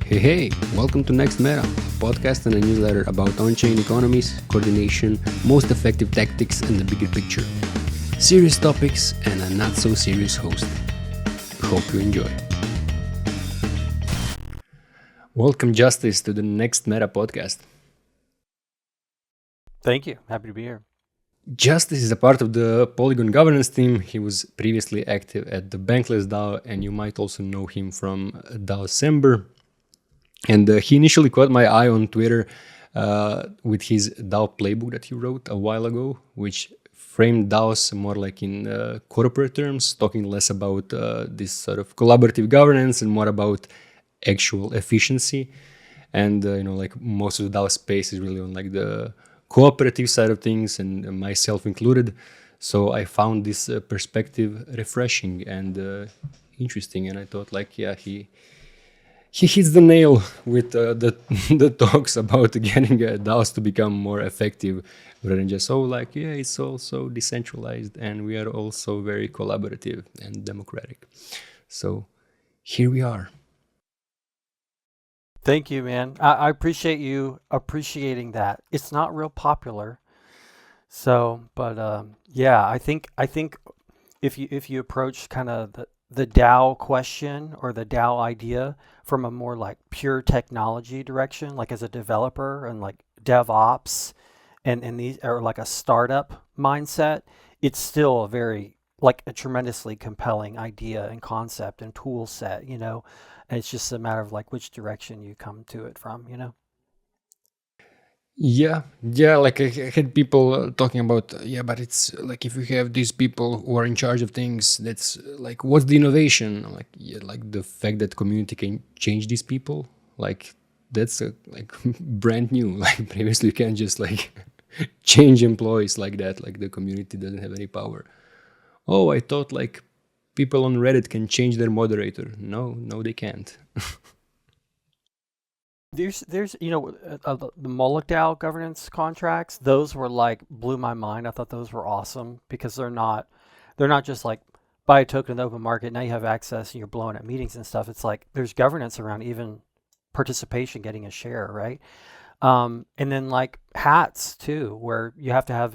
Hey, welcome to NextMeta, a podcast and a newsletter about on-chain economies, coordination, most effective tactics, and the bigger picture. Serious topics and a not-so-serious host. Hope you enjoy. Welcome, Justice, to the NextMeta podcast. Thank you. Happy to be here. Justice is a part of the Polygon governance team. He was previously active at the Bankless DAO, and you might also know him from DAOsember. And he initially caught my eye on Twitter with his DAO playbook that he wrote a while ago, which framed DAOs more like in corporate terms, talking less about this sort of collaborative governance and more about actual efficiency. And like most of the DAO space is really on like the cooperative side of things, and myself included. So I found this perspective refreshing and interesting, and I thought he hits the nail with the talks about getting DAOs to become more effective, rather than just it's also decentralized and we are also very collaborative and democratic. So here we are. Thank you, man. I appreciate you appreciating that. It's not real popular, but I think if you approach kind of the DAO question or the DAO idea from a more like pure technology direction, like as a developer and like DevOps and these are like a startup mindset, it's still a tremendously compelling idea and concept and tool set, and it's just a matter of like which direction you come to it from. Yeah, like I had people talking about, but it's like if you have these people who are in charge of things, that's like, what's the innovation? I'm like, like the fact that community can change these people, like that's brand new. Like previously you can't just like change employees like that, like the community doesn't have any power. Oh, I thought like people on Reddit can change their moderator. No, they can't. There's the Moloch DAO governance contracts. Those were like blew my mind. I thought those were awesome because they're not just like buy a token in the open market. Now you have access and you're blowing at meetings and stuff. It's like there's governance around even participation, getting a share, right? And then like hats too, where you have to have,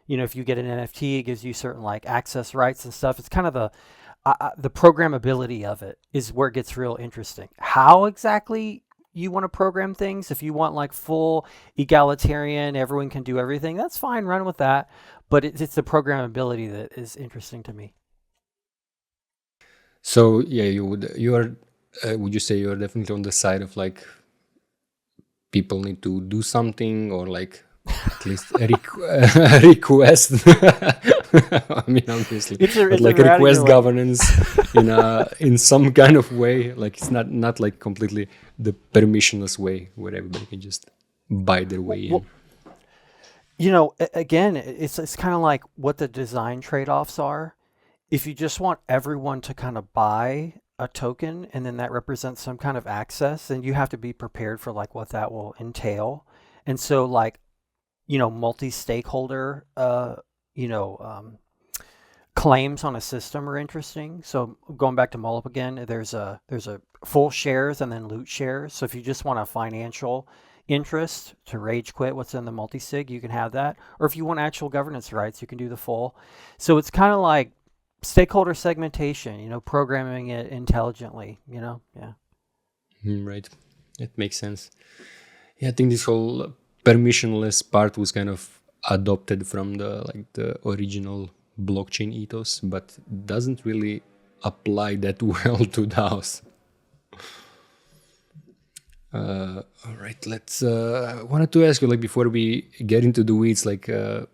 if you get an NFT, it gives you certain like access rights and stuff. It's kind of the programmability of it is where it gets real interesting. How exactly you want to program things? If you want like full egalitarian, everyone can do everything, that's fine, run with that. But it's the programmability that is interesting to me. So would you say you're definitely on the side of like people need to do something, or like at least a request? I mean, obviously, but like a request governance in some kind of way. Like it's not like completely the permissionless way where everybody can just buy their way in. Well, again, it's kind of like what the design trade-offs are. If you just want everyone to kind of buy a token and then that represents some kind of access, then you have to be prepared for like what that will entail. And so like, multi-stakeholder, claims on a system are interesting. So going back to Moloch again, there's a full shares and then loot shares. So if you just want a financial interest to rage quit what's in the multi-sig, you can have that. Or if you want actual governance rights, you can do the full. So it's kind of like stakeholder segmentation, programming it intelligently, yeah. Right. It makes sense. Yeah, I think this whole permissionless part was kind of adopted from the original blockchain ethos, but doesn't really apply that well to DAOs. All right, let's. I wanted to ask you, like, before we get into the weeds, like, how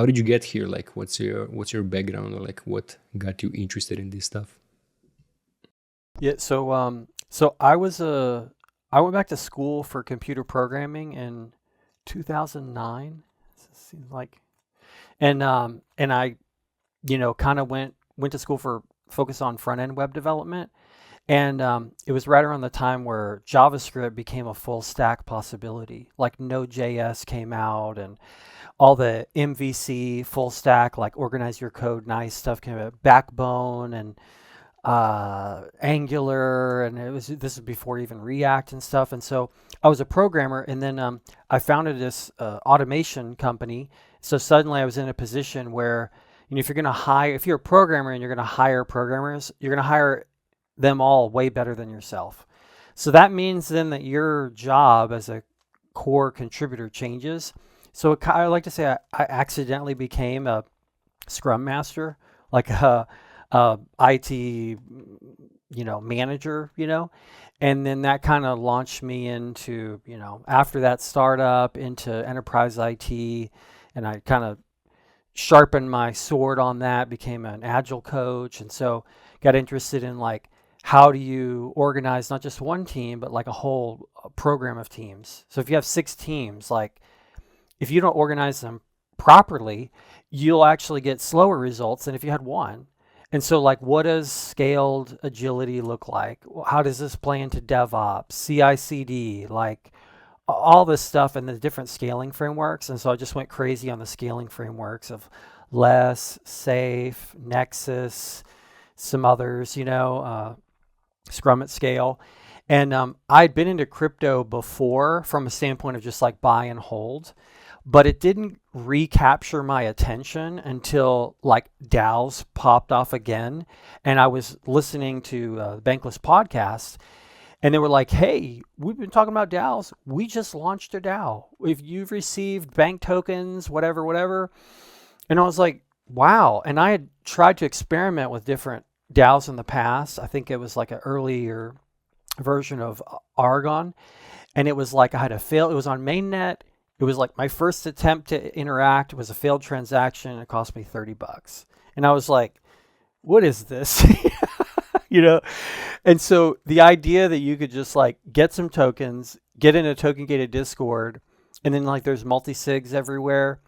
did you get here? Like, what's your background, or like, what got you interested in this stuff? Yeah, so I went back to school for computer programming in 2009. It seems like, and I, kind of went to school for focus on front end web development, and it was right around the time where JavaScript became a full stack possibility. Like Node.js came out, and all the MVC full stack, like organize your code nice stuff came out. Backbone and Angular, and this is before even React and stuff. And so I was a programmer, and then I founded this automation company. So suddenly I was in a position where, if you're going to hire, if you're a programmer and you're going to hire programmers, you're going to hire them all way better than yourself. So that means then that your job as a core contributor changes. So I like to say I accidentally became a Scrum Master, like a IT, manager, and then that kind of launched me into, after that startup into enterprise IT, and I kind of sharpened my sword on that, became an agile coach, and so got interested in like how do you organize not just one team but like a whole program of teams. So if you have 6 teams, like if you don't organize them properly, you'll actually get slower results than if you had one. And so like, what does scaled agility look like? How does this play into DevOps, CI/CD, like all this stuff and the different scaling frameworks? And so I just went crazy on the scaling frameworks of Less, Safe, Nexus, some others, Scrum at Scale. And I'd been into crypto before from a standpoint of just like buy and hold, but it didn't recapture my attention until like DAOs popped off again. And I was listening to the Bankless podcast, and they were like, hey, we've been talking about DAOs. We just launched a DAO. If you've received bank tokens, whatever, whatever. And I was like, wow. And I had tried to experiment with different DAOs in the past. I think it was like an earlier version of Argon. And it was like I had a fail. It was on mainnet. It was like my first attempt to interact was a failed transaction. It cost me $30. And I was like, what is this? And so the idea that you could just like get some tokens, get in a token gated Discord, and then like there's multi-sigs everywhere.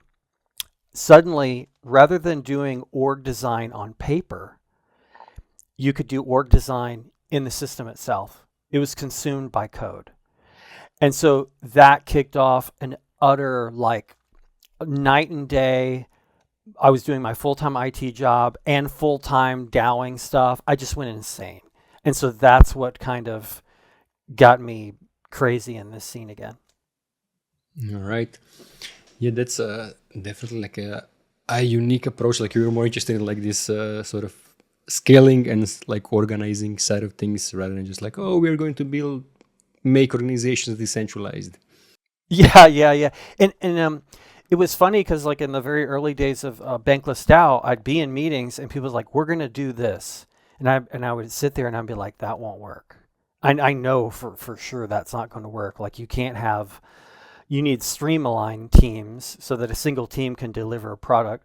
Suddenly, rather than doing org design on paper, you could do org design in the system itself. It was consumed by code. And so that kicked off an utter like night and day. I was doing my full-time IT job and full-time DAOing stuff. I just went insane. And so that's what kind of got me crazy in this scene again. All right. Yeah, that's definitely like a unique approach. Like you're more interested in like this sort of scaling and like organizing side of things rather than just like, oh, we're going to make organizations decentralized. Yeah. And it was funny because like in the very early days of Bankless DAO, I'd be in meetings and people was like, we're going to do this. And I would sit there and I'd be like, that won't work. I know for sure that's not going to work. Like you need streamlined teams so that a single team can deliver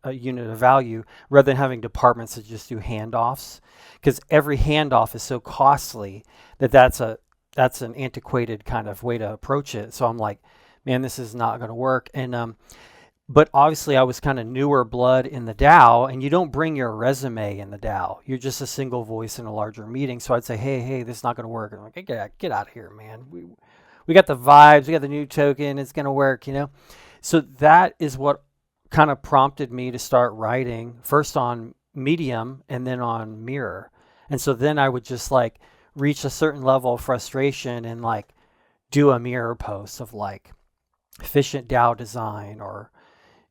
a unit of value rather than having departments that just do handoffs. Because every handoff is so costly that's an antiquated kind of way to approach it. So I'm like, man, this is not going to work. And but obviously I was kind of newer blood in the DAO, and you don't bring your resume in the DAO. You're just a single voice in a larger meeting. So I'd say, hey, this is not going to work. And I'm like, get out of here, man. We got the vibes. We got the new token. It's going to work, So that is what kind of prompted me to start writing first on Medium and then on Mirror. And so then I would just like reach a certain level of frustration and like do a Mirror post of like efficient DAO design or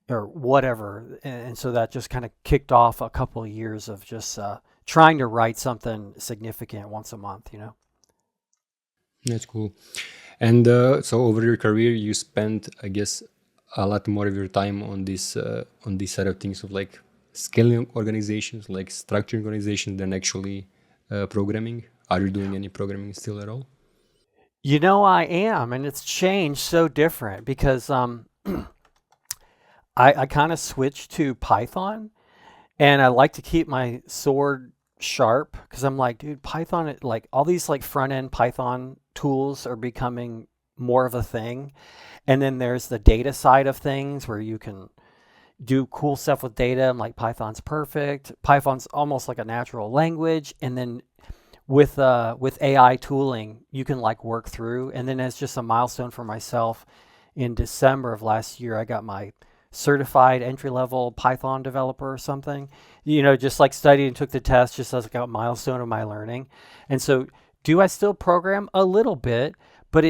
whatever. And so that just kind of kicked off a couple of years of just trying to write something significant once a month, That's cool. And so over your career, you spent, I guess, a lot more of your time on this side of things of like scaling organizations, like structuring organizations than actually programming. Are you doing any programming still at all? I am, and it's changed so different because I kind of switched to Python, and I like to keep my sword sharp because I'm like, dude, Python, like all these like front end Python tools are becoming more of a thing. And then there's the data side of things where you can do cool stuff with data. I'm like, Python's perfect. Python's almost like a natural language. And then with AI tooling, you can like work through. And then as just a milestone for myself, in December of last year, I got my certified entry-level Python developer or something. Just like studied and took the test just as like a milestone of my learning. And so do I still program? A little bit, but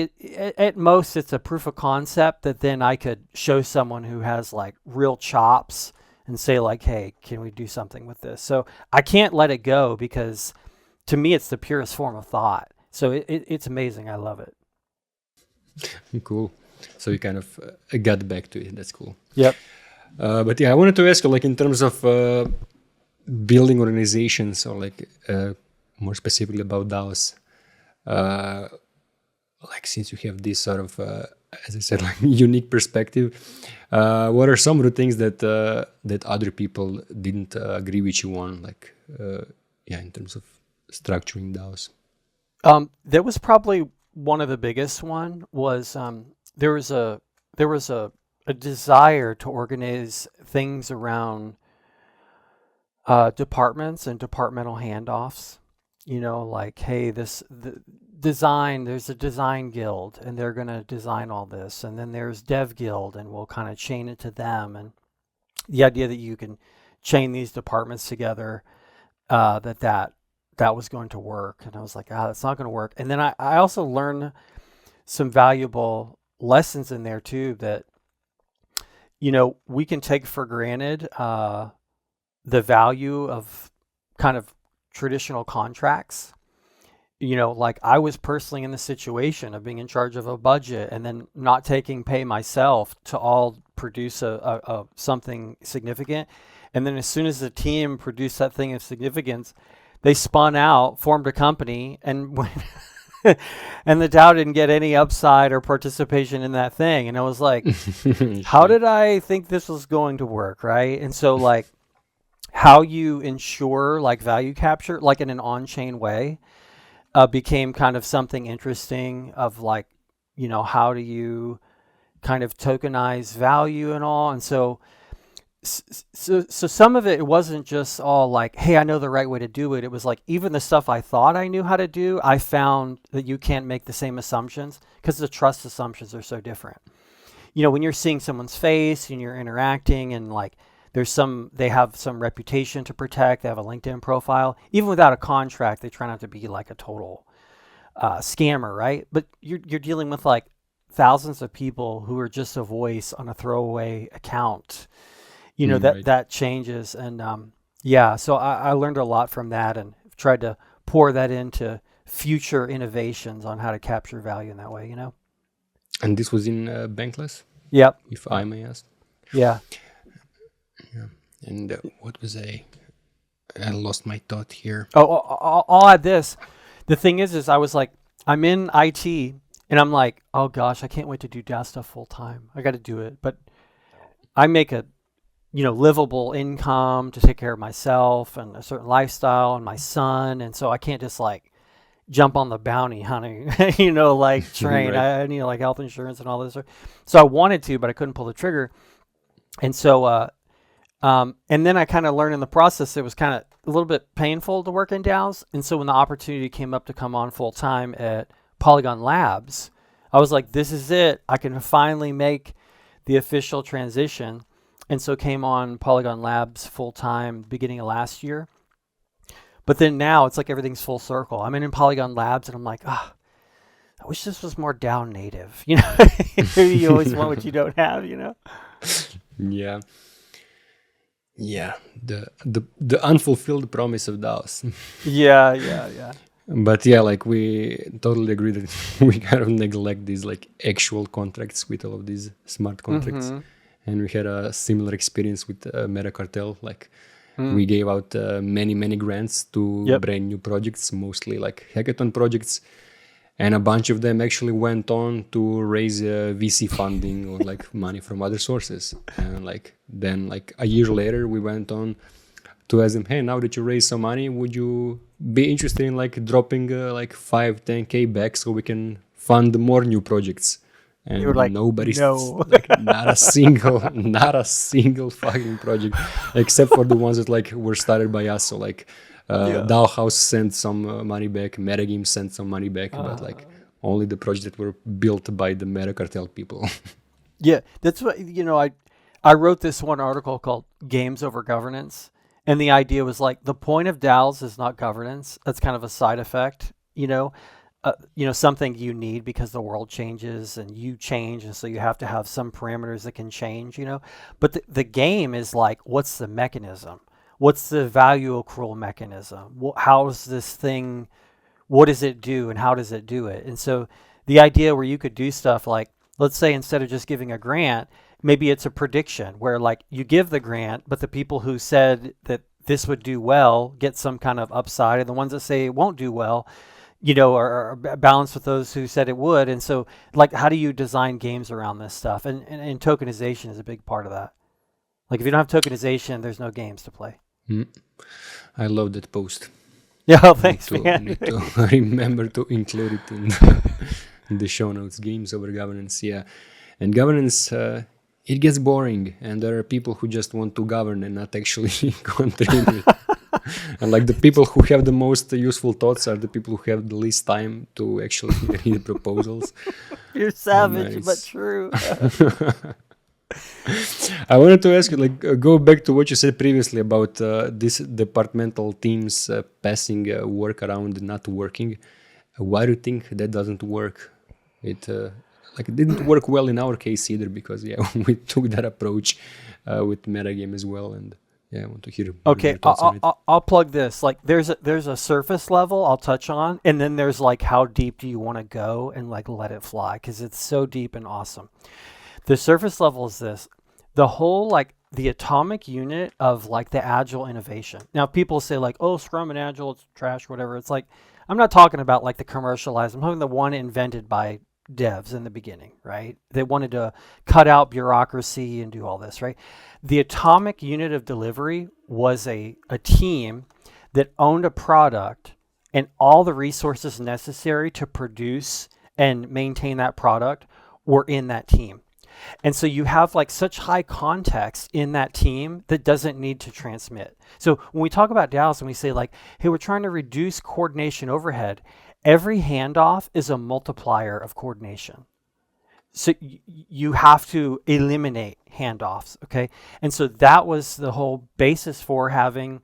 at most it's a proof of concept that then I could show someone who has like real chops and say like, hey, can we do something with this? So I can't let it go because to me it's the purest form of thought. So it's amazing. I love it. Cool. So you kind of got back to it. That's cool. Yep. But yeah, I wanted to ask you, like in terms of building organizations, or like more specifically about DAOs, like since you have this sort of, as I said, like unique perspective, what are some of the things that that other people didn't agree with you on, like in terms of structuring DAOs? There was probably one of the biggest one was there was a desire to organize things around departments and departmental handoffs. Like, hey, there's a design guild and they're going to design all this. And then there's dev guild and we'll kind of chain it to them. And the idea that you can chain these departments together, that was going to work. And I was like, that's not going to work. And then I also learned some valuable lessons in there too, that, we can take for granted the value of kind of traditional contracts. Like I was personally in the situation of being in charge of a budget and then not taking pay myself to all produce a something significant. And then as soon as the team produced that thing of significance, they spun out, formed a company, and went and the DAO didn't get any upside or participation in that thing. And I was like, how did I think this was going to work, right? And so like how you ensure like value capture, like in an on-chain way, became kind of something interesting of like, how do you kind of tokenize value and all. And so some of it wasn't just all like, hey, I know the right way to do it. It was like even the stuff I thought I knew how to do, I found that you can't make the same assumptions because the trust assumptions are so different. When you're seeing someone's face and you're interacting and like they have some reputation to protect, they have a LinkedIn profile, even without a contract, they try not to be like a total scammer, right? But you're dealing with like thousands of people who are just a voice on a throwaway account. Right. That changes. And so I learned a lot from that and tried to pour that into future innovations on how to capture value in that way, And this was in Bankless, Yep. if I may ask. Yeah. Yeah. And what was I lost my thought here. I'll add this. The thing is I was like, I'm in IT and I'm like, oh gosh, I can't wait to do DAO stuff full time. I got to do it. But I make a livable income to take care of myself and a certain lifestyle and my son. And so I can't just like jump on the bounty hunting, like train. Right. I need like health insurance and all this. So I wanted to, but I couldn't pull the trigger. And so, and then I kind of learned in the process, it was kind of a little bit painful to work in DAOs. And so when the opportunity came up to come on full time at Polygon Labs, I was like, this is it. I can finally make the official transition. And so came on Polygon Labs full time beginning of last year. But then now it's like everything's full circle. I'm in Polygon Labs and I'm like, I wish this was more DAO native. You always want what you don't have, Yeah. Yeah. The unfulfilled promise of DAOs. Yeah. But yeah, like we totally agree that we kind of neglect these like actual contracts with all of these smart contracts. Mm-hmm. And we had a similar experience with Meta Cartel. Like we gave out many grants to brand new projects, mostly like hackathon projects. And a bunch of them actually went on to raise VC funding or like money from other sources. And like then like a year later, we went on to ask them, hey, now that you raised some money, would you be interested in like dropping like 5-10K back so we can fund more new projects? And you were like, nobody's no. like not a single fucking project except for the ones that like were started by us. So like DAO House sent some money back, Metagame sent some money back, but like only the projects that were built by the Meta Cartel people. Yeah, that's what I wrote this one article called Games Over Governance. And the idea was like the point of DAOs is not governance. That's kind of a side effect, something you need because the world changes and you change. And so you have to have some parameters that can change. But the game is like, what's the mechanism? What's the value accrual mechanism? How's this thing, what does it do and how does it do it? And so the idea where you could do stuff like, let's say instead of just giving a grant, maybe it's a prediction where like you give the grant, but the people who said that this would do well get some kind of upside, and the ones that say it won't do well, are balanced with those who said it would. And so like, how do you design games around this stuff? And tokenization is a big part of that. Like if you don't have tokenization, there's no games to play. I love that post. Yeah, thanks, man. Need to remember to include it in the show notes. Games over governance, yeah. And governance, it gets boring, and there are people who just want to govern and not actually contribute. And like the people who have the most useful thoughts are the people who have the least time to actually read proposals. You're savage, but true. I wanted to ask you, like, go back to what you said previously about this departmental teams passing work around not working. Why do you think that doesn't work? It didn't work well in our case either, because we took that approach with metagame as well, and I want to hear. Okay, I'll plug this. Like, there's a surface level I'll touch on, and then there's like how deep do you want to go and like let it fly, because it's so deep and awesome. The surface level is this: the whole like the atomic unit of like the agile innovation. Now people say like, oh, Scrum and Agile, it's trash, whatever. It's like, I'm not talking about like the commercialized. I'm talking the one invented by devs in the beginning, right? They wanted to cut out bureaucracy and do all this, right? The atomic unit of delivery was a team that owned a product and all the resources necessary to produce and maintain that product were in that team. And so you have like such high context in that team that doesn't need to transmit. So when we talk about DAOs and we say like, hey, we're trying to reduce coordination overhead, every handoff is a multiplier of coordination. So you have to eliminate handoffs, okay? And so that was the whole basis for having,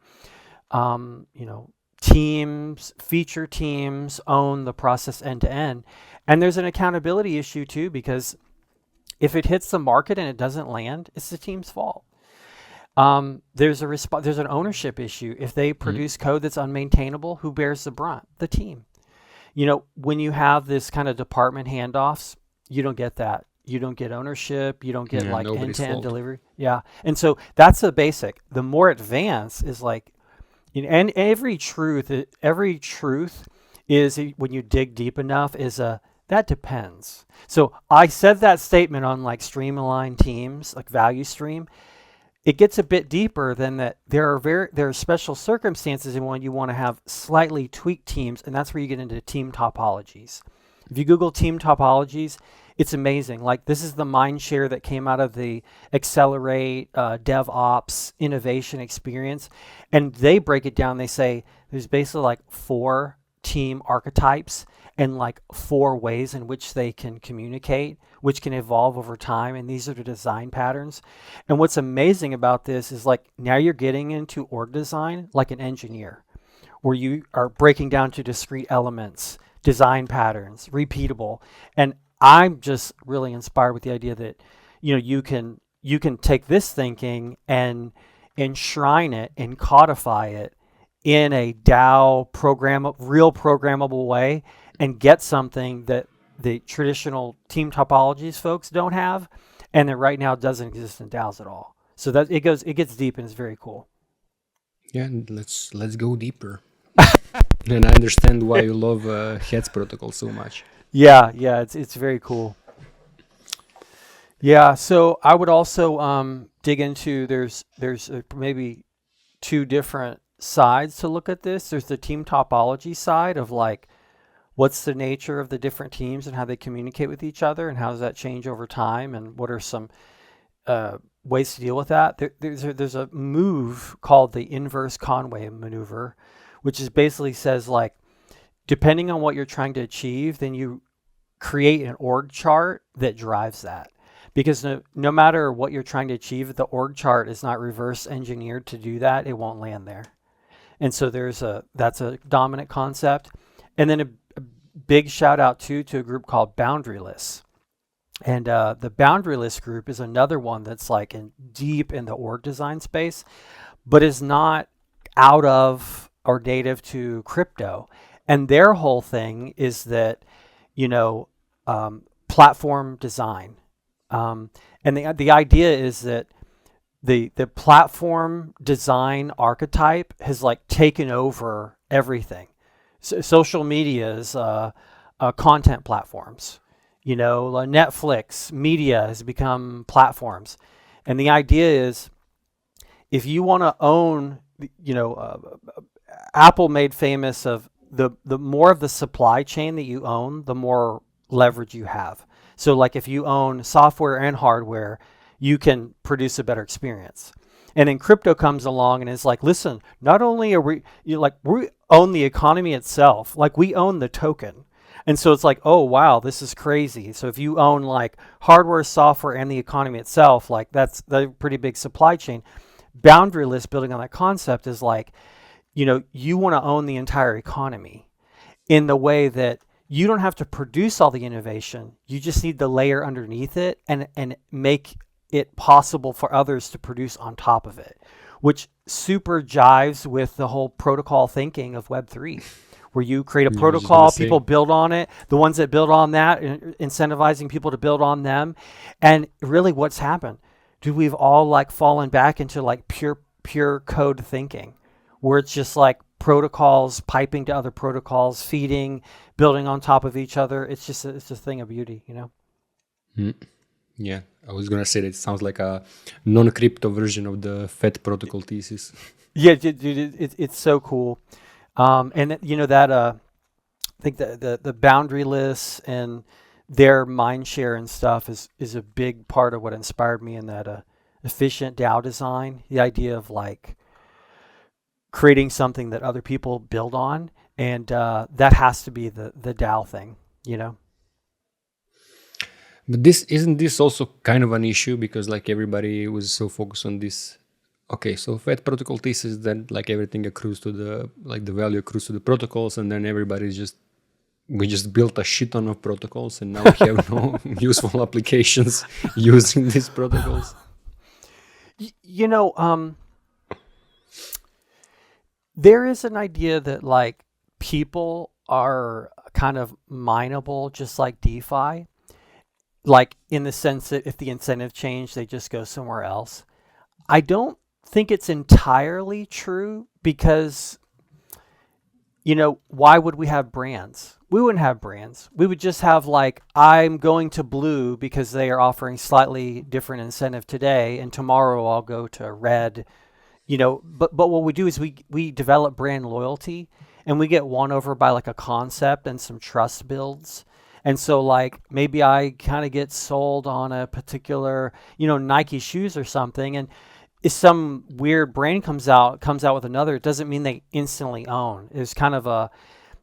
teams, feature teams own the process end to end. And there's an accountability issue too, because if it hits the market and it doesn't land, it's the team's fault. There's an ownership issue. If they produce code that's unmaintainable, who bears the brunt? The team. When you have this kind of department handoffs, you don't get that. You don't get ownership. You don't get like end-to-end delivery. Yeah. And so that's the basic. The more advanced is like, and every truth is, when you dig deep enough, that depends. So I said that statement on like streamline teams, like value stream. It gets a bit deeper than that. There are special circumstances in when you want to have slightly tweaked teams, and that's where you get into team topologies. If you Google team topologies, it's amazing. Like, this is the mind share that came out of the Accelerate DevOps innovation experience, and they break it down. They say there's basically like 4 team archetypes and like 4 ways in which they can communicate, which can evolve over time. And these are the design patterns. And what's amazing about this is like, now you're getting into org design like an engineer, where you are breaking down to discrete elements, design patterns, repeatable. And I'm just really inspired with the idea that, you can take this thinking and enshrine it and codify it in a DAO real programmable way, and get something that the traditional team topologies folks don't have, and that right now doesn't exist in DAOs at all. So that it gets deep, and it's very cool. Yeah, let's go deeper. And I understand why you love Heads protocol so much. Yeah, it's very cool. Yeah, so I would also dig into there's maybe 2 different sides to look at this. There's the team topology side of like, what's the nature of the different teams and how they communicate with each other, and how does that change over time, and what are some ways to deal with that. There's a move called the inverse Conway maneuver, which is basically says like, depending on what you're trying to achieve, then you create an org chart that drives that. because no matter what you're trying to achieve, if the org chart is not reverse engineered to do that, it won't land there. And so that's a dominant concept. And then a big shout out to a group called Boundaryless. And the Boundaryless group is another one that's like deep in the org design space, but is not out of or native to crypto. And their whole thing is that, platform design. And the idea is that the platform design archetype has like taken over everything. Social media's content platforms, Netflix, media has become platforms. And the idea is, if you want to own, Apple made famous of the more of the supply chain that you own, the more leverage you have. So like if you own software and hardware, you can produce a better experience. And then crypto comes along and is like, listen, not only are we own the economy itself, like we own the token. And so it's like, oh, wow, this is crazy. So if you own like hardware, software, and the economy itself, like that's the pretty big supply chain. Boundaryless, building on that concept, is like, you want to own the entire economy in the way that you don't have to produce all the innovation. You just need the layer underneath it and make it possible for others to produce on top of it, which super jives with the whole protocol thinking of Web3, where you create a protocol, people build on it, the ones that build on that, incentivizing people to build on them. And really what's happened, dude, we've all like fallen back into like pure code thinking, where it's just like protocols piping to other protocols, feeding, building on top of each other. It's just a thing of beauty, Yeah, I was gonna say that it sounds like a non-crypto version of the FET protocol thesis. Yeah, dude, it's so cool. And that I think the boundaryless and their mind share and stuff is a big part of what inspired me in that efficient DAO design. The idea of like creating something that other people build on, and that has to be the DAO thing, But isn't this also kind of an issue, because like everybody was so focused on this. Okay, so FET protocol thesis, then like everything accrues to the value accrues to the protocols, and then we just built a shit ton of protocols, and now we have no useful applications using these protocols. There is an idea that like people are kind of mineable, just like DeFi, like in the sense that if the incentive change, they just go somewhere else. I don't think it's entirely true, because why would we have brands? We wouldn't have brands. We would just have like, I'm going to Blue because they are offering slightly different incentive today, and tomorrow I'll go to Red. But what we do is we develop brand loyalty, and we get won over by like a concept and some trust builds. And so like maybe I kind of get sold on a particular, Nike shoes or something, and if some weird brand comes out with another, it doesn't mean they instantly own. It's kind of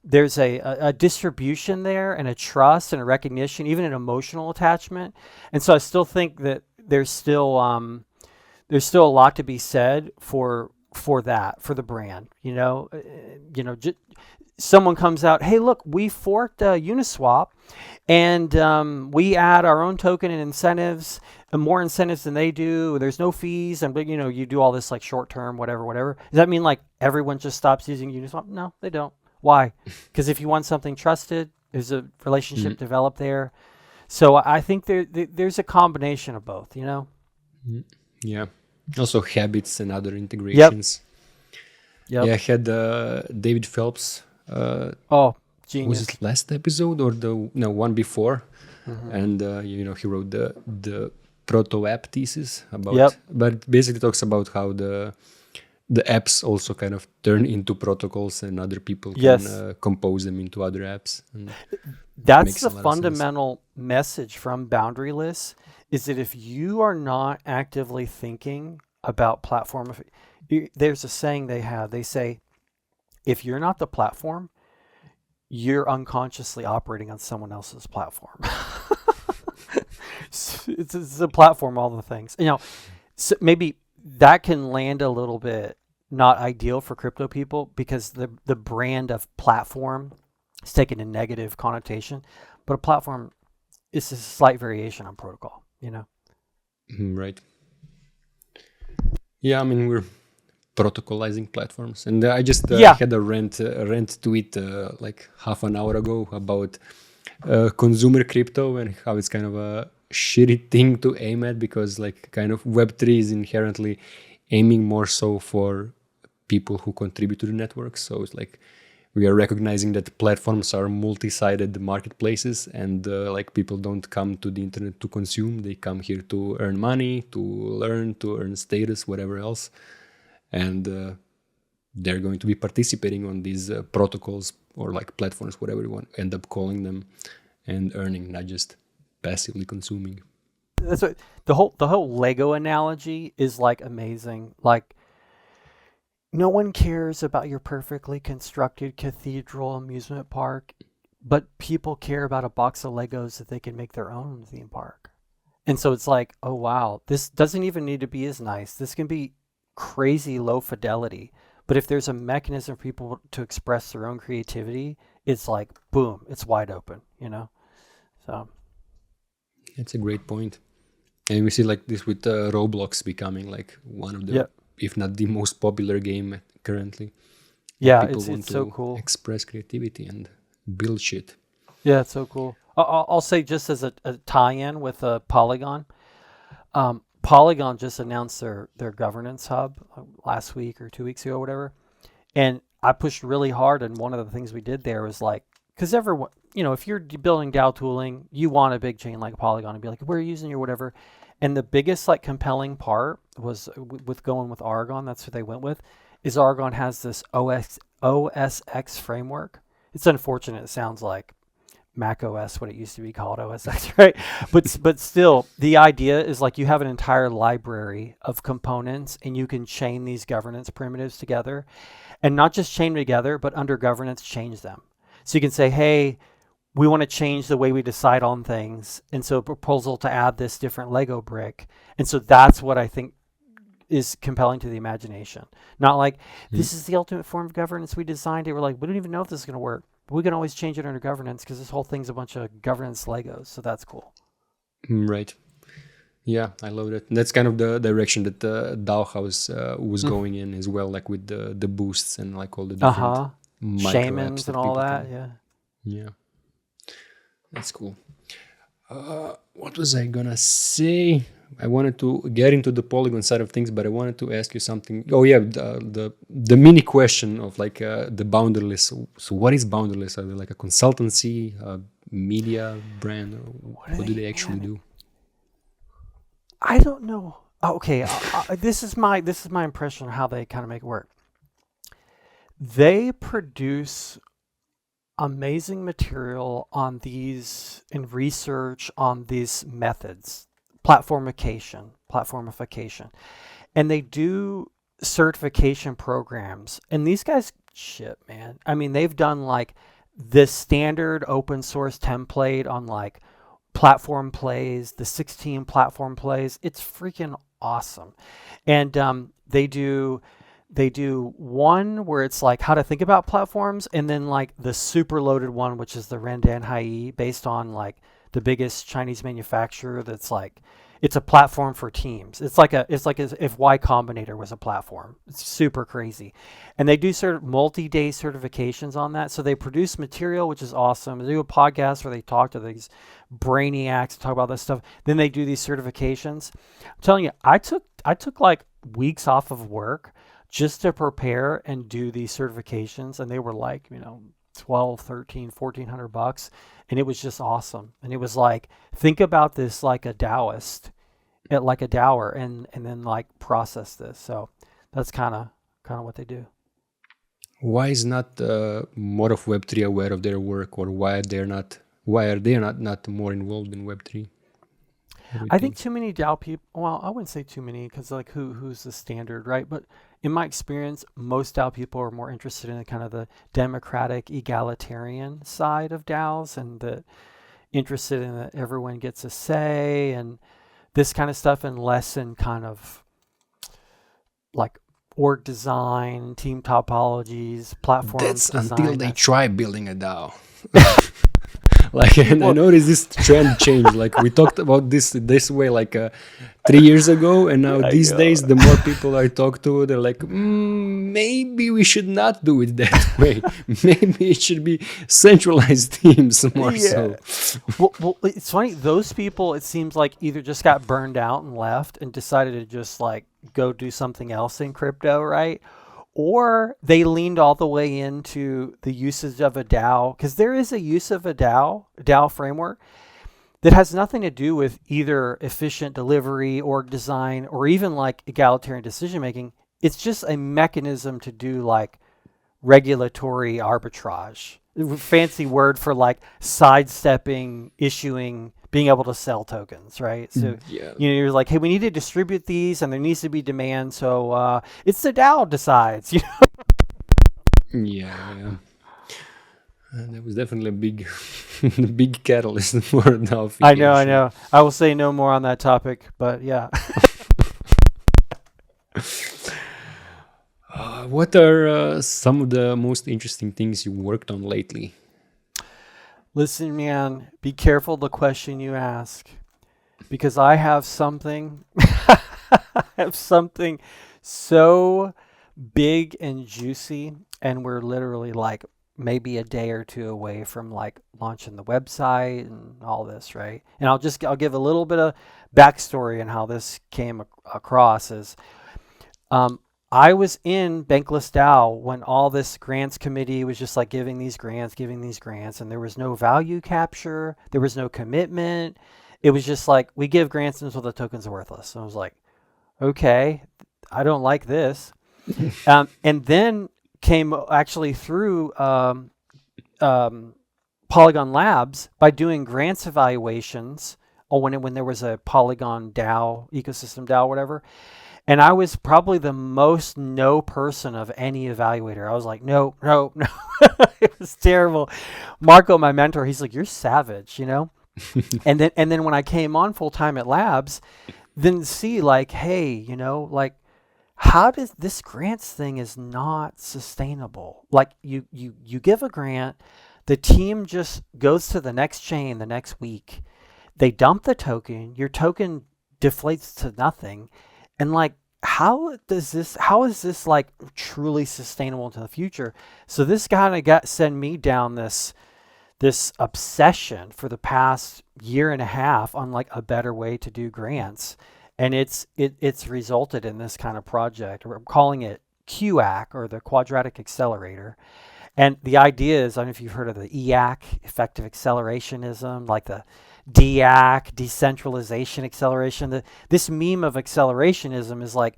there's a distribution there, and a trust and a recognition, even an emotional attachment. And so I still think that there's still a lot to be said for that, for the brand. Someone comes out, hey, look, we forked Uniswap, and we add our own token and incentives, and more incentives than they do. There's no fees, and you do all this like short term, whatever. Does that mean like everyone just stops using Uniswap? No, they don't. Why? Because if you want something trusted, there's a relationship developed there. So I think there's a combination of both. Yeah. Also habits and other integrations. Yep. Yeah, I had David Phelps. Genius. Was it last episode or the one before? Mm-hmm. And he wrote the proto app thesis about, but basically talks about how the apps also kind of turn into protocols, and other people can compose them into other apps. And that's the fundamental message from Boundaryless, is that if you are not actively thinking about platform, there's a saying they say, if you're not the platform, you're unconsciously operating on someone else's platform. it's a platform, all the things. So maybe that can land a little bit not ideal for crypto people because the brand of platform is taking a negative connotation, but a platform is a slight variation on protocol, Right. Yeah, I mean, we're protocolizing platforms, and I just had a rant tweet like half an hour ago about consumer crypto and how it's kind of a shitty thing to aim at, because like kind of Web3 is inherently aiming more so for people who contribute to the network. So it's like we are recognizing that platforms are multi-sided marketplaces, and like people don't come to the internet to consume, they come here to earn money, to learn, to earn status, whatever else. And they're going to be participating on these protocols or like platforms, whatever you want end up calling them, and earning, not just passively consuming. That's what the whole Lego analogy is like amazing. Like, no one cares about your perfectly constructed cathedral amusement park, but people care about a box of Legos that they can make their own theme park. And so it's like, oh wow, this doesn't even need to be as nice. This can be crazy low fidelity. But if there's a mechanism for people to express their own creativity, it's like, boom, it's wide open, So It's a great point. And we see like this with Roblox becoming like one of the, if not the most popular game currently. Yeah, people want it's to so cool. express creativity and build shit. Yeah, it's so cool. I'll say just as a tie-in with Polygon. Polygon just announced their governance hub last week or 2 weeks ago, whatever. And I pushed really hard, and one of the things we did there was like, because everyone, if you're building DAO tooling, you want a big chain like Polygon and be like, we're using your whatever. And the biggest like compelling part was with going with Aragon. That's what they went with. Is Aragon has this OSX framework. It's unfortunate. It sounds like Mac OS, what it used to be called OSX, right? But still, the idea is like you have an entire library of components, and you can chain these governance primitives together, and not just chain them together, but under governance change them. So you can say, hey, we want to change the way we decide on things, and so a proposal to add this different Lego brick. And so that's what I think is compelling to the imagination. Not like, this is the ultimate form of governance, we designed it, we're like, we don't even know if this is going to work. But we can always change it under governance because this whole thing's a bunch of governance Legos. So that's cool. Right. Yeah, I love that. That's kind of the direction that DAO House was going in as well, like with the boosts and like all the different micro shamans apps and all that. can... Yeah. That's cool. What was I gonna say? I wanted to get into the Polygon side of things, but I wanted to ask you something. Oh yeah, the mini question of like the Boundarless. So what is Boundarless? Are they like a consultancy, a media brand, or what do they actually do? I don't know. Okay, this is my impression of how they kind of make it work. They produce amazing material on these and research on these methods, platformification, and they do certification programs. And these guys, shit, man. I mean, they've done like this standard open source template on like platform plays, the 16 platform plays. It's freaking awesome. And they do one where it's like how to think about platforms, and then like the super loaded one, which is the Rendan Hai, based on like the biggest Chinese manufacturer. That's like, it's a platform for teams. It's like as if Y Combinator was a platform. It's super crazy. And they do sort of multi-day certifications on that. So they produce material, which is awesome. They do a podcast where they talk to these brainiacs, talk about this stuff. Then they do these certifications. I'm telling you, I took like weeks off of work just to prepare and do these certifications. And they were like, $1,200, $1,300, $1,400. And it was just awesome. And it was like, think about this like a DAOist, like a DAOer, and then like process this. So that's kind of what they do. Why is not more of Web3 aware of their work, or why are they not more involved in Web3? I think too many DAO people, well, I wouldn't say too many, because like who's the standard, right? But in my experience, most DAO people are more interested in kind of the democratic, egalitarian side of DAOs, and interested in that everyone gets a say and this kind of stuff, and less in kind of like org design, team topologies, platform That's design. until they try building a DAO. Like, and I noticed this trend change. Like, we talked about this way like 3 years ago, and now these days, the more people I talk to, they're like, maybe we should not do it that way. Maybe it should be centralized teams more so. Well, it's funny. Those people, it seems like, either just got burned out and left and decided to just like go do something else in crypto, right? Or they leaned all the way into the usage of a DAO, because there is a use of a DAO framework that has nothing to do with either efficient delivery, org design, or even like egalitarian decision making. It's just a mechanism to do like regulatory arbitrage. Fancy word for like sidestepping, issuing, being able to sell tokens, right? So you're like, hey, we need to distribute these, and there needs to be demand. So it's the DAO decides. Yeah. That was definitely a big, big catalyst for DAOification. I know. I will say no more on that topic, but yeah. What are some of the most interesting things you worked on lately? Listen, man, be careful the question you ask, because I have something, so big and juicy, and we're literally like maybe a day or two away from like launching the website and all this, right? And I'll give a little bit of backstory on how this came across. Is I was in Bankless DAO when all this grants committee was just like giving these grants, and there was no value capture, there was no commitment. It was just like, we give grants until the tokens are worthless. And I was like, okay, I don't like this. And then came actually through Polygon Labs by doing grants evaluations, or when there was a Polygon DAO, ecosystem DAO, whatever. And I was probably the most no person of any evaluator. I was like, no. It was terrible. Marco, my mentor, he's like, you're savage, And then when I came on full time at Labs, then see like, hey, like, how does this grants thing is not sustainable? Like you give a grant, the team just goes to the next chain the next week. They dump the token, your token deflates to nothing. And like, how is this like truly sustainable into the future? So this kind of sent me down this obsession for the past year and a half on like a better way to do grants. And it's resulted in this kind of project. We're calling it QAC, or the Quadratic Accelerator. And the idea is, I don't know if you've heard of the EAC, effective accelerationism, like the DAC, decentralization acceleration. This meme of accelerationism is like,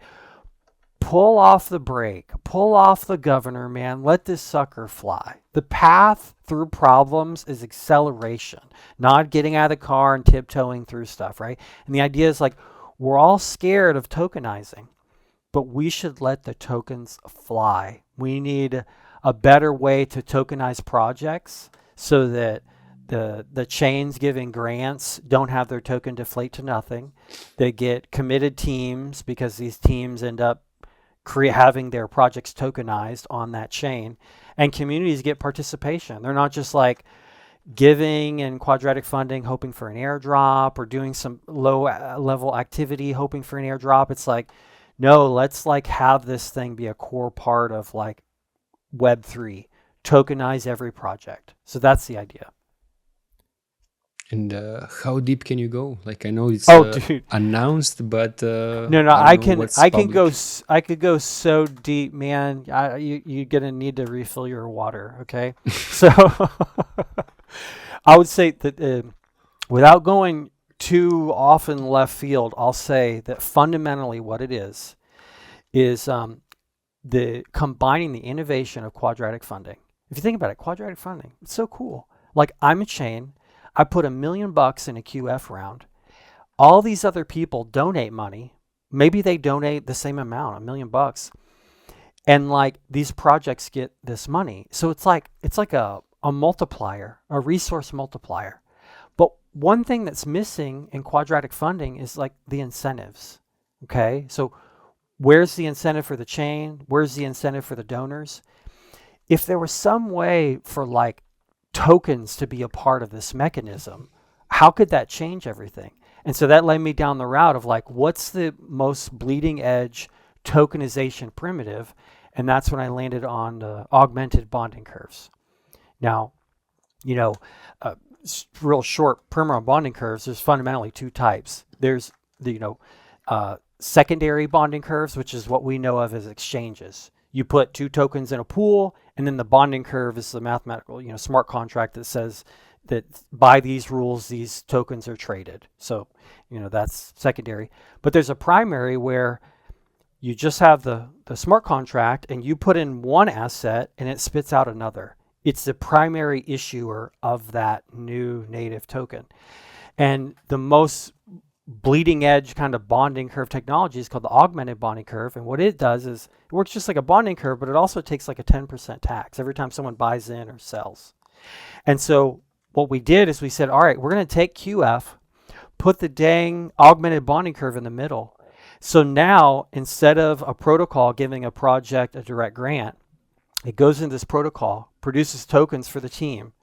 pull off the brake, pull off the governor, man, let this sucker fly. The path through problems is acceleration, not getting out of the car and tiptoeing through stuff, right? And the idea is like, we're all scared of tokenizing, but we should let the tokens fly. We need a better way to tokenize projects so that the chains giving grants don't have their token deflate to nothing. They get committed teams, because these teams end up having their projects tokenized on that chain, and communities get participation. They're not just like giving and quadratic funding hoping for an airdrop, or doing some low level activity hoping for an airdrop. It's like, no, let's like have this thing be a core part of like Web3, tokenize every project. So that's the idea. And how deep can you go? Like, I know it's announced, but no, I could go so deep, man. You're gonna need to refill your water, okay? So I would say that without going too often left field, I'll say that fundamentally what it is the combining the innovation of quadratic funding. If you think about it, quadratic funding, it's so cool. Like, I'm a chain. I put $1 million in a QF round. All these other people donate money. Maybe they donate the same amount, $1 million. And like, these projects get this money. So it's like a multiplier, a resource multiplier. But one thing that's missing in quadratic funding is like the incentives. Okay, so where's the incentive for the chain? Where's the incentive for the donors? If there was some way for like tokens to be a part of this mechanism, how could that change everything? And so that led me down the route of like, what's the most bleeding edge tokenization primitive? And that's when I landed on the augmented bonding curves. Now, you know, real short perimeter bonding curves, there's fundamentally two types. There's the, secondary bonding curves, which is what we know of as exchanges. You put two tokens in a pool, and then the bonding curve is the mathematical, smart contract that says that by these rules, these tokens are traded. So, that's secondary. But there's a primary where you just have the smart contract and you put in one asset and it spits out another. It's the primary issuer of that new native token. And the most bleeding edge kind of bonding curve technology is called the augmented bonding curve. And what it does is it works just like a bonding curve, but it also takes like a 10% tax every time someone buys in or sells. And so what we did is we said, all right, we're going to take QF, put the dang augmented bonding curve in the middle. So now instead of a protocol giving a project a direct grant, it goes into this protocol, produces tokens for the team.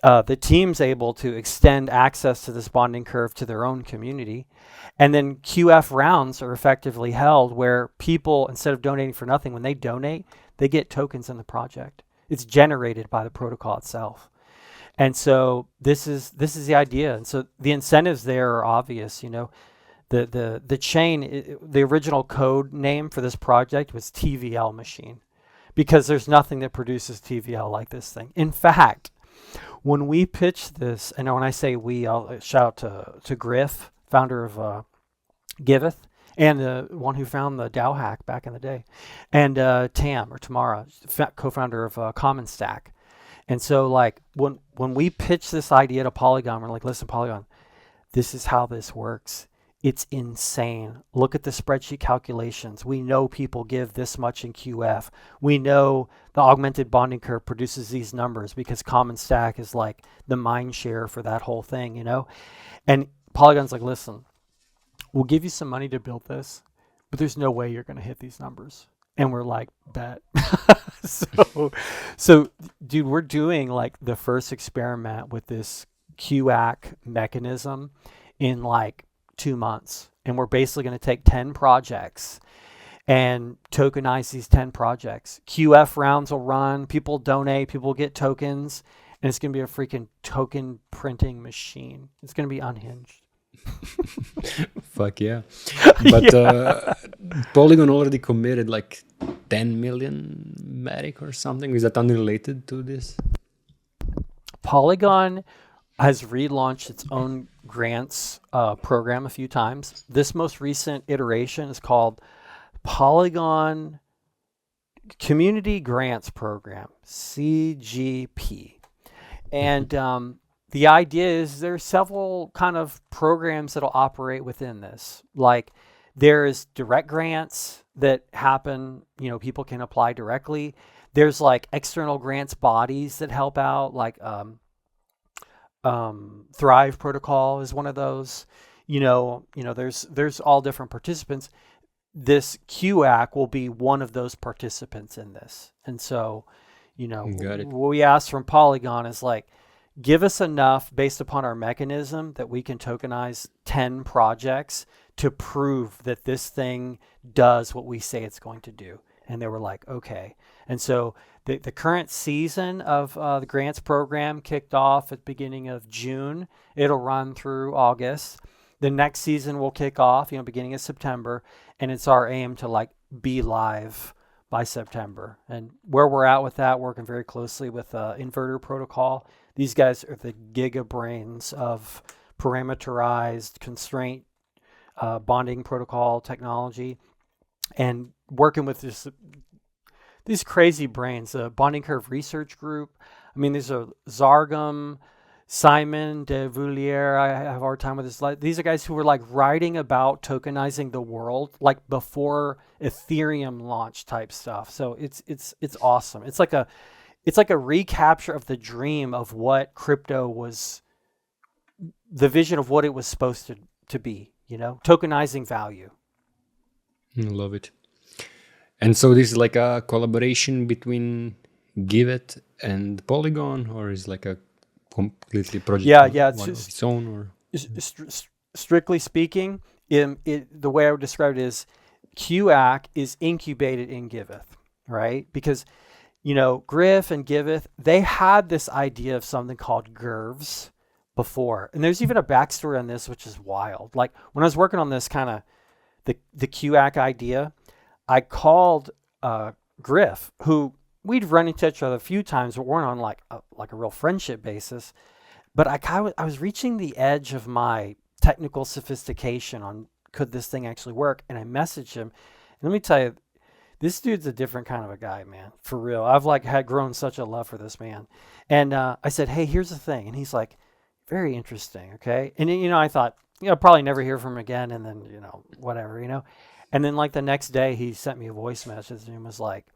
The team's able to extend access to this bonding curve to their own community. And then QF rounds are effectively held where people, instead of donating for nothing, when they donate, they get tokens in the project. It's generated by the protocol itself. And so this is the idea. And so the incentives there are obvious. The chain, the original code name for this project was TVL machine, because there's nothing that produces TVL like this thing. In fact, when we pitched this, and when I say we, I'll shout out to Griff, founder of Giveth, and the one who found the DAO hack back in the day, and Tamara, co-founder of Common Stack. And so like when we pitched this idea to Polygon, we're like, listen, Polygon, this is how this works. It's insane. Look at the spreadsheet calculations. We know people give this much in QF. We know the augmented bonding curve produces these numbers because Common Stack is like the mind share for that whole thing, And Polygon's like, listen, we'll give you some money to build this, but there's no way you're going to hit these numbers. And we're like, bet. So, dude, we're doing like the first experiment with this QAC mechanism in like 2 months. And we're basically going to take 10 projects and tokenize these 10 projects. QF rounds will run, people donate, people get tokens, and it's going to be a freaking token printing machine. It's going to be unhinged. Fuck yeah. But Polygon already committed like 10 million Matic or something. Is that unrelated to this? Polygon has relaunched its own grants program a few times. This most recent iteration is called Polygon Community Grants Program, CGP. And the idea is there's several kind of programs that'll operate within this. Like there's direct grants that happen, people can apply directly. There's like external grants bodies that help out, like Thrive Protocol is one of those. There's all different participants. This QAC will be one of those participants in this. And so, what we asked from Polygon is like, give us enough based upon our mechanism that we can tokenize 10 projects to prove that this thing does what we say it's going to do. And they were like, okay. And so the current season of the grants program kicked off at the beginning of June. It'll run through August. The next season will kick off, beginning of September. And it's our aim to like be live by September. And where we're at with that, working very closely with Inverter Protocol. These guys are the giga brains of parameterized constraint bonding protocol technology, and working with these crazy brains, the Bonding Curve Research Group. I mean, these are Zargum, Simon de Voulier. I have a hard time with this. These are guys who were like writing about tokenizing the world like before Ethereum launch type stuff. So it's awesome. It's like a recapture of the dream of what crypto was the vision of what it was supposed to be, tokenizing value. Love it. And so this is like a collaboration between Giveth and Polygon, or is like a completely project of its own? Or strictly speaking, the way I would describe it is QAC is incubated in Giveth, right? Because Griff and Giveth, they had this idea of something called GERVs before, and there's even a backstory on this which is wild. Like when I was working on this kind of the QAC idea, I called Griff, who we'd run into each other a few times, but weren't on like a real friendship basis. But I was reaching the edge of my technical sophistication on could this thing actually work, and I messaged him. And let me tell you, this dude's a different kind of a guy, man, for real. I've had grown such a love for this man. And I said, hey, here's the thing. And he's like, very interesting, okay? And I thought, probably never hear from him again, and then, whatever, And then like the next day, he sent me a voice message and was like,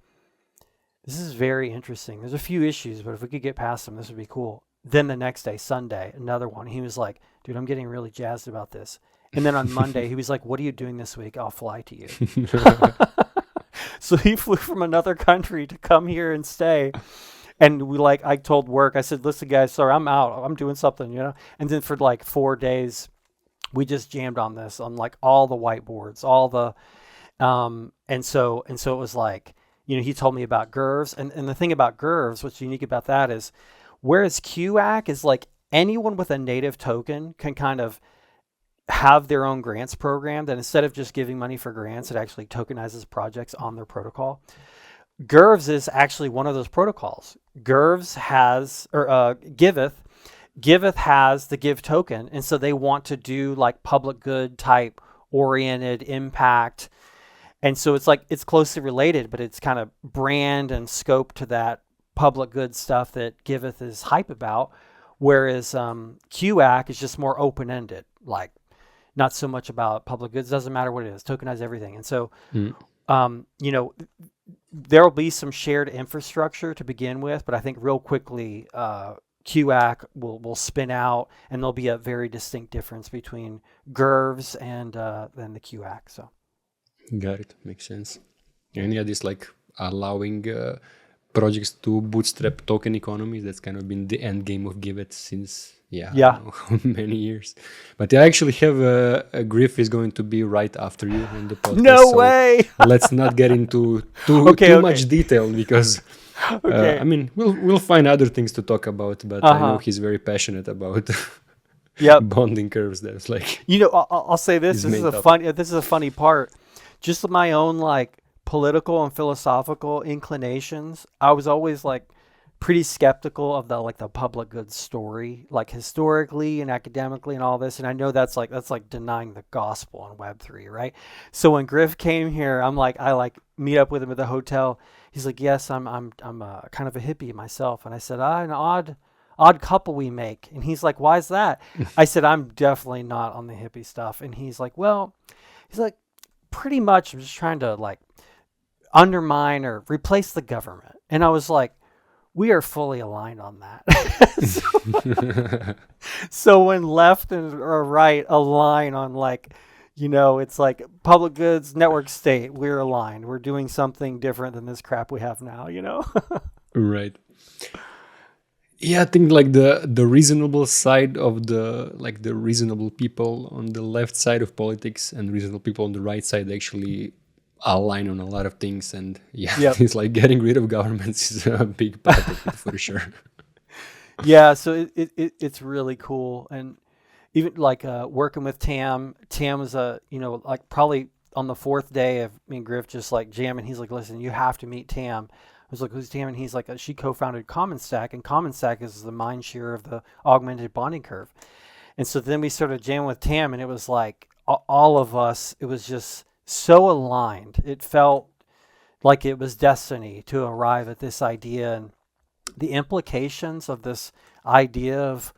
this is very interesting. There's a few issues, but if we could get past them, this would be cool. Then the next day, Sunday, another one. He was like, dude, I'm getting really jazzed about this. And then on Monday, he was like, what are you doing this week? I'll fly to you. So he flew from another country to come here and stay. And I told work, I said, listen, guys, sorry, I'm out. I'm doing something, And then for like 4 days, we just jammed on this, on like all the whiteboards, all the, and so it was like, he told me about GERVs. And the thing about GERVs, what's unique about that is, whereas QAC is like anyone with a native token can kind of have their own grants program that instead of just giving money for grants, it actually tokenizes projects on their protocol. GERVs is actually one of those protocols. GERVs has, or Giveth has the Give token. And so they want to do like public good type oriented impact. And so it's closely related, but it's kind of brand and scope to that public good stuff that Giveth is hype about. Whereas QAC is just more open-ended, like not so much about public goods. Doesn't matter what it is, tokenize everything. And so, there will be some shared infrastructure to begin with, but I think real quickly, QAC will spin out, and there'll be a very distinct difference between GERVs and then the QAC. So, got it. Makes sense. And yeah, this like allowing projects to bootstrap token economies. That's kind of been the end game of Giveth since I don't know how many years. But I actually have a Griff is going to be right after you on the podcast. No way. Let's not get into too much detail because I mean we'll find other things to talk about. But I know he's very passionate about bonding curves. That's like I'll say this. This is a funny part. Just my own like political and philosophical inclinations. I was always like pretty skeptical of the public goods story, like historically and academically and all this. And I know that's like denying the gospel on Web3, right? So when Griff came here, I meet up with him at the hotel. He's like, yes, I'm kind of a hippie myself. And I said, an odd couple we make. And he's like, why is that? I said, I'm definitely not on the hippie stuff. And he's like, pretty much I'm just trying to like undermine or replace the government. And I was like, we are fully aligned on that. So when left or right align on like, it's like public goods, network state, we're aligned. We're doing something different than this crap we have now, Right. Yeah, I think like the reasonable side of the reasonable people on the left side of politics and reasonable people on the right side actually align on a lot of things, and it's like getting rid of governments is a big part of it for sure. Yeah, so it's really cool. And even like working with Tam was like probably on the 4th day of me and Griff just like jamming. He's like, listen, you have to meet Tam. I was like, who's Tam? And he's like, she co-founded Common Stack, and Common Stack is the mind share of the augmented bonding curve. And so then we started jamming with Tam, and it was like all of us, it was just so aligned. It felt like it was destiny to arrive at this idea, and the implications of this idea of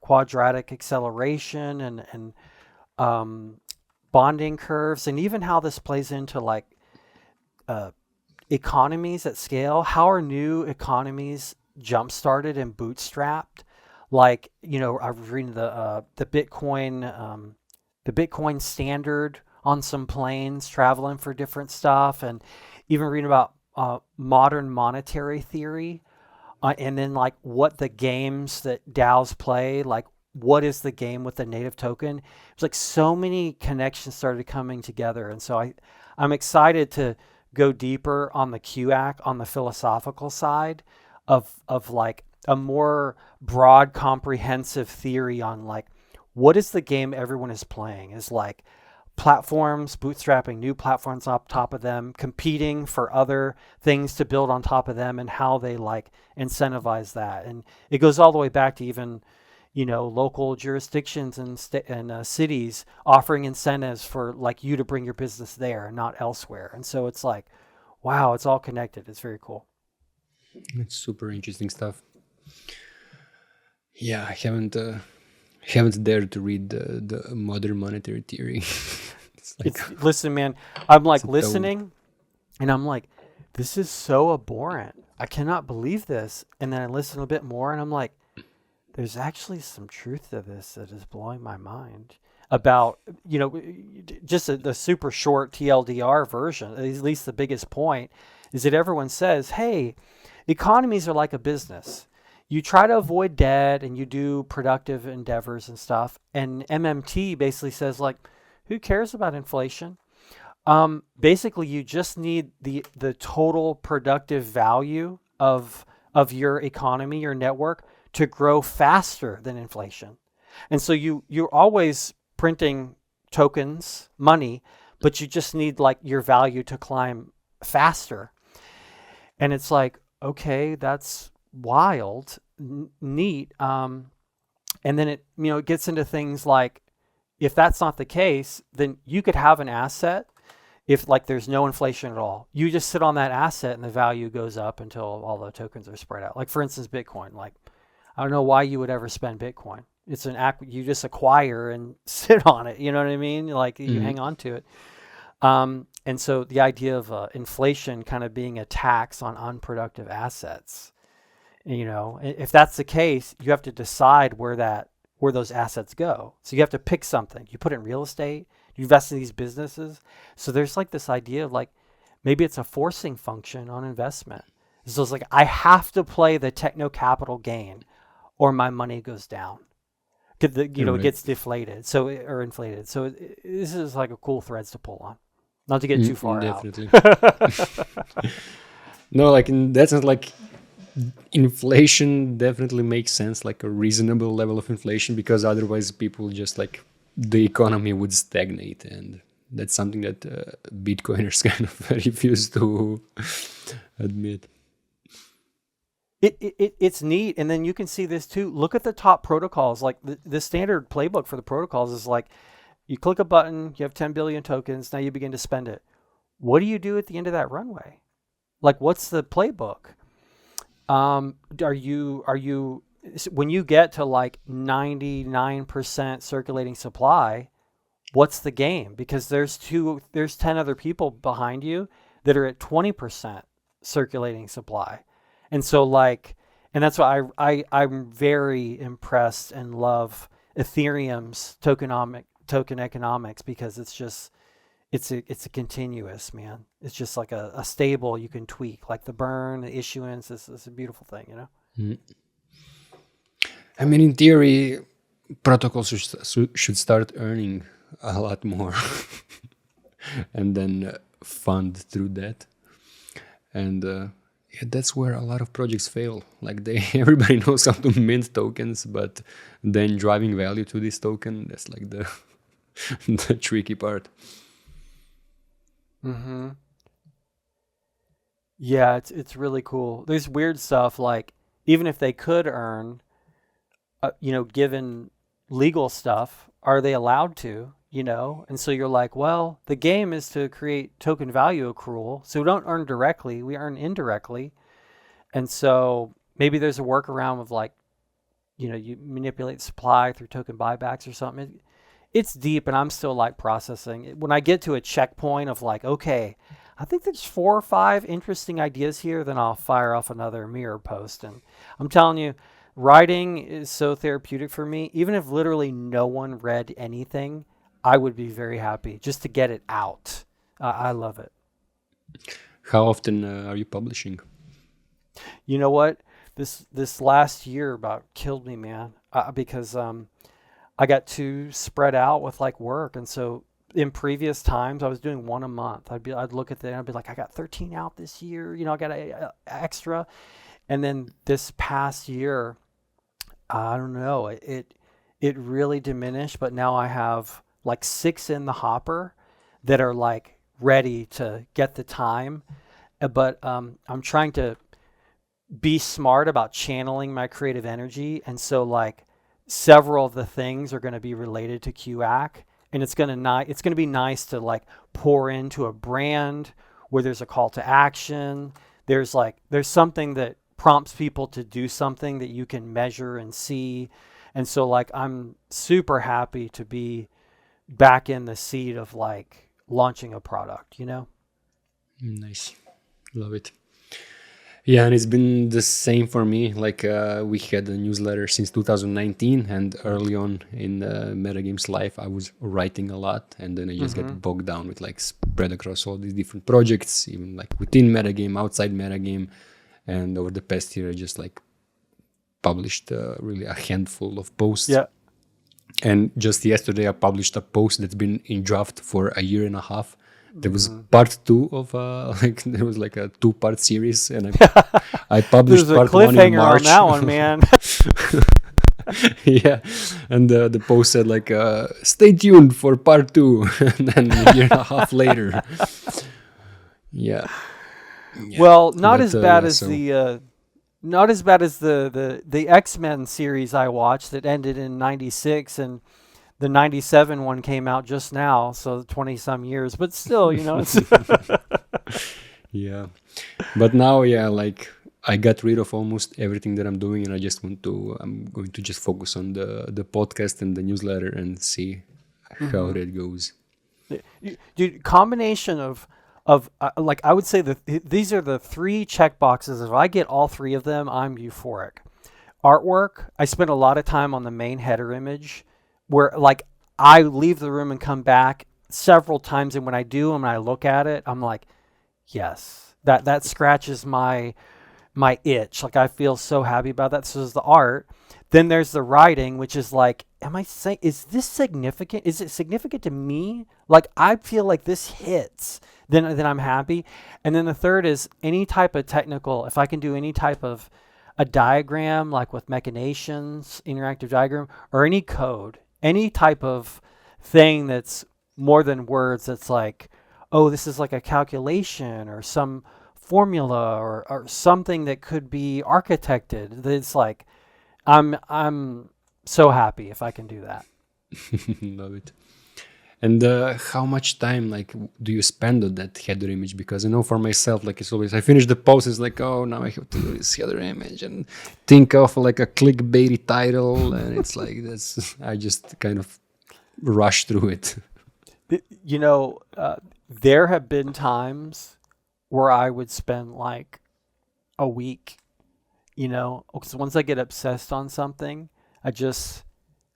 quadratic acceleration and bonding curves, and even how this plays into like economies at scale. How are new economies jump started and bootstrapped? Like, I was reading the Bitcoin standard on some planes, traveling for different stuff, and even reading about modern monetary theory, and then like what the games that DAOs play, like what is the game with the native token. It's like so many connections started coming together, and so I'm excited to go deeper on the QAC on the philosophical side of like a more broad, comprehensive theory on like what is the game everyone is playing. Is like platforms, bootstrapping new platforms on top of them, competing for other things to build on top of them, and how they like incentivize that. And it goes all the way back to even, local jurisdictions and cities offering incentives for like you to bring your business there and not elsewhere. And so it's like, wow, it's all connected. It's very cool. It's super interesting stuff. Yeah, I haven't dared to read the modern monetary theory. Listen, man, I'm like listening, and I'm like, this is so abhorrent. I cannot believe this. And then I listen a bit more, and I'm like, there's actually some truth to this that is blowing my mind about, just the super short TLDR version. At least the biggest point is that everyone says, hey, economies are like a business. You try to avoid debt and you do productive endeavors and stuff. And MMT basically says, like, who cares about inflation? Basically, you just need the total productive value of your economy, your network, to grow faster than inflation. And so you're always printing tokens, money, but you just need like your value to climb faster. And it's like, okay, that's wild, neat. And then it gets into things like, if that's not the case, then you could have an asset if like there's no inflation at all. You just sit on that asset and the value goes up until all the tokens are spread out. Like for instance, Bitcoin. Like, I don't know why you would ever spend Bitcoin. It's you just acquire and sit on it. You know what I mean? Like you hang on to it. And so the idea of inflation kind of being a tax on unproductive assets, if that's the case, you have to decide where those assets go. So you have to pick something. You put it in real estate, you invest in these businesses. So there's like this idea of like, maybe it's a forcing function on investment. So it's like, I have to play the techno capital gain or my money goes down. It gets deflated. Or inflated. So this is like a cool threads to pull on. Not to get too far definitely. No, like in that sense, like inflation definitely makes sense, like a reasonable level of inflation, because otherwise people just like the economy would stagnate, and that's something that Bitcoiners kind of refuse to admit. It's neat. And then you can see this too. Look at the top protocols. Like the standard playbook for the protocols is like, you click a button, you have 10 billion tokens, now you begin to spend it. What do you do at the end of that runway? Like, what's the playbook? Are you when you get to like 99% circulating supply, what's the game? Because there's 10 other people behind you that are at 20% circulating supply. And so like, and that's why I'm very impressed and love Ethereum's token economics, because it's a continuous, man. It's just like a stable you can tweak, like the burn, the issuance. It's a beautiful thing, I mean, in theory, protocols should start earning a lot more and then fund through that. And that's where a lot of projects fail. Like everybody knows how to mint tokens, but then driving value to this token, that's like the the tricky part. Mm-hmm. Yeah, it's really cool. There's weird stuff like, even if they could earn, given legal stuff, are they allowed to? And so you're like, well, the game is to create token value accrual, so we don't earn directly, we earn indirectly. And so maybe there's a workaround of like, you manipulate supply through token buybacks or something. It's deep, and I'm still like processing. When I get to a checkpoint of like, okay, I think there's 4 or 5 interesting ideas here, then I'll fire off another mirror post. And I'm telling you, Writing is so therapeutic for me. Even if literally no one read anything, I would be very happy just to get it out. I love it. How often are you publishing? You know what? This last year about killed me, man. Because I got too spread out with like work, and so in previous times I was doing one a month. I'd look at that and I'd be like, I got 13 out this year. You know, I got a extra. And then this past year, I don't know, it really diminished. But now I have like 6 in the hopper that are like ready to get the time. But I'm trying to be smart about channeling my creative energy, and so like several of the things are going to be related to QAC, and it's going to be nice to like pour into a brand where there's a call to action. There's something that prompts people to do something that you can measure and see. And so like I'm super happy to be back in the seat of like launching a product, you know? Nice. Love it. Yeah, and it's been the same for me. Like we had a newsletter since 2019, and early on in Metagame's life, I was writing a lot, and then I just get bogged down with like spread across all these different projects, even like within Metagame, outside Metagame. And over the past year, I just like published really a handful of posts. Yeah. And just yesterday, I published a post that's been in draft for a year and a half. There was part 2 of like there was like a 2-part series, and I published There's a part 1 in cliffhanger March. on that one, man. Yeah, and the post said like stay tuned for part 2, and then a year and a half later. Yeah. Well, not as bad yeah, as so- the X-Men series I watched that ended in 96, and the 97 one came out just now, so 20 some years, but still, you know, it's Yeah, but now, yeah, like I got rid of almost everything that I'm doing, and I'm going to just focus on the podcast and the newsletter and see how that goes. dude, combination of like I would say that these are the 3 check boxes. If I get all 3 of them, I'm euphoric. Artwork, I spent a lot of time on the main header image, where like I leave the room and come back several times, and when I do and when I look at it, I'm like, yes, that scratches my itch. Like I feel so happy about that. So is the art. Then there's the writing, which is like, is this significant? Is it significant to me? Like I feel like this hits. Then I'm happy. And then the third is any type of technical. If I can do any type of a diagram, like with machinations, interactive diagram, or any code, any type of thing that's more than words, that's like, oh, this is like a calculation or some formula or something that could be architected. It's like, I'm so happy if I can do that. Love it. And how much time like do you spend on that header image? Because I know for myself, like it's always I finish the post, it's like, oh, now I have to do this header image and think of like a clickbaity title, and it's like I just kind of rush through it. You know, there have been times where I would spend like a week, you know, because once I get obsessed on something,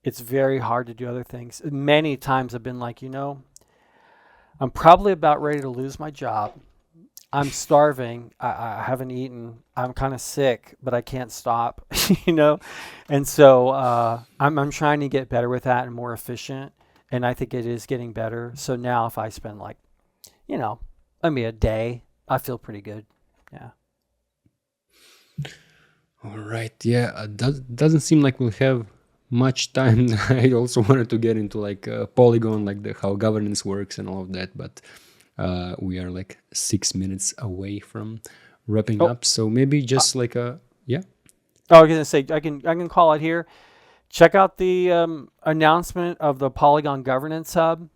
it's very hard to do other things. Many times I've been like, you know, I'm probably about ready to lose my job. I'm starving. I haven't eaten. I'm kind of sick, but I can't stop, you know? And so I'm trying to get better with that and more efficient. And I think it is getting better. So now if I spend like, you know, maybe a day, I feel pretty good. Yeah. All right. Yeah. Doesn't seem like we'll have much time. I also wanted to get into like Polygon, like how governance works and all of that, but we are like 6 minutes away from wrapping up. So maybe just like yeah. Oh, I was gonna say I can call it here. Check out the announcement of the Polygon Governance Hub.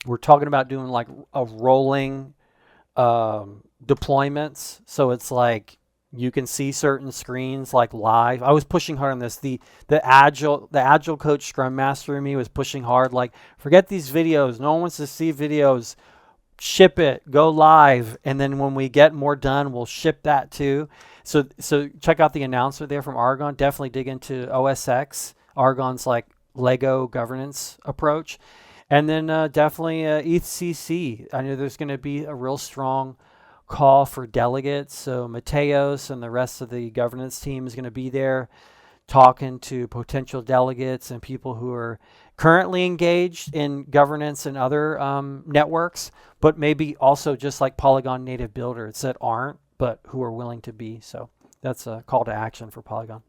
We're talking about doing like a rolling deployments, so it's like you can see certain screens like live. I was pushing hard on this. The agile coach scrum master in me was pushing hard, like, forget these videos. No one wants to see videos. Ship it, go live, and then when we get more done, we'll ship that too. So check out the announcement there from Argon. Definitely dig into OSX, Argon's like Lego governance approach. And then definitely ETHCC. I know there's going to be a real strong call for delegates. So Mateos and the rest of the governance team is going to be there talking to potential delegates and people who are currently engaged in governance and other networks, but maybe also just like Polygon native builders that aren't, but who are willing to be. So that's a call to action for Polygon.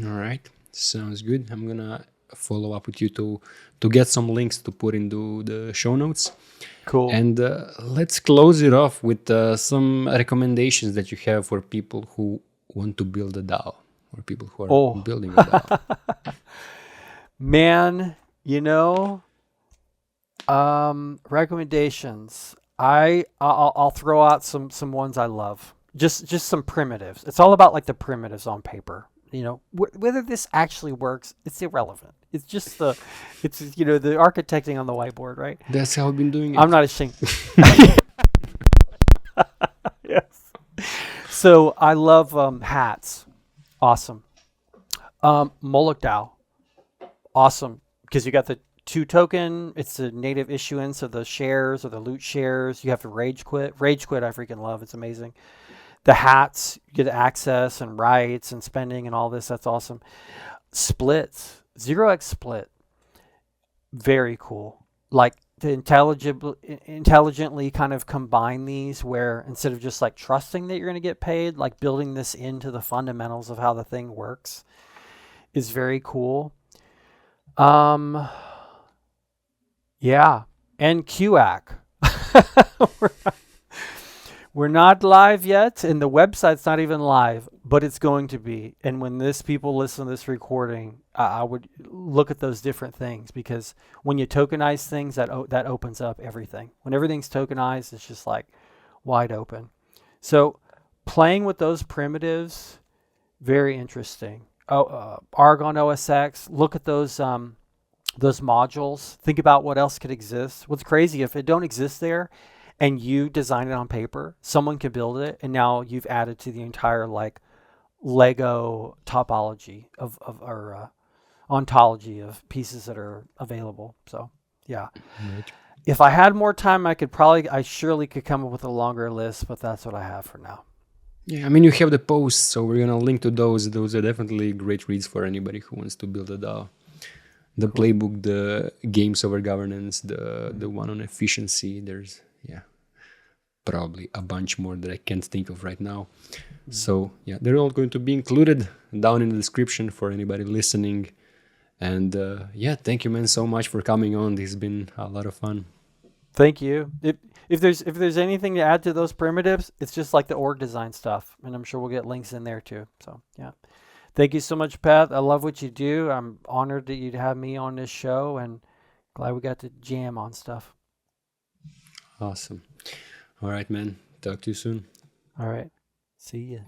All right, sounds good. I'm gonna follow up with you to get some links to put into the show notes. Cool. And let's close it off with some recommendations that you have for people who want to build a DAO or people who are building a DAO. Man, recommendations. I'll throw out some ones I love. Just some primitives. It's all about like the primitives on paper. Whether this actually works, it's irrelevant. It's just the architecting on the whiteboard, right? That's how I've been doing it. I'm not ashamed. Yes. So I love hats. Awesome. Moloch DAO. Awesome. Because you got the 2 token. It's the native issuance of the shares or the loot shares. You have to rage quit. Rage quit I freaking love. It's amazing. The hats, you get access and rights and spending and all this. That's awesome. Splits. 0x split. Very cool. Like to intelligently kind of combine these where instead of just like trusting that you're going to get paid, like building this into the fundamentals of how the thing works is very cool. Yeah. And QAC. We're not live yet, and the website's not even live, but it's going to be. And when people listen to this recording, I would look at those different things, because when you tokenize things, that opens up everything. When everything's tokenized, it's just like wide open. So playing with those primitives, very interesting. Argon OSX, look at those modules. Think about what else could exist. What's crazy, if it don't exist there, and you design it on paper, someone can build it, and now you've added to the entire like Lego topology or ontology of pieces that are available. So yeah, Right. If I had more time, I surely could come up with a longer list, but that's what I have for now. Yeah, I mean, you have the posts, so we're gonna link to those. Those are definitely great reads for anybody who wants to build a DAO. The playbook, the games over governance, the one on efficiency. There's probably a bunch more that I can't think of right now. So yeah, they're all going to be included down in the description for anybody listening. And thank you, man, so much for coming on. This has been a lot of fun. Thank you. If there's anything to add to those primitives, it's just like the org design stuff, and I'm sure we'll get links in there too. So yeah, thank you so much, Pat. I love what you do. I'm honored that you'd have me on this show, and glad we got to jam on stuff. Awesome. All right, man. Talk to you soon. All right. See ya.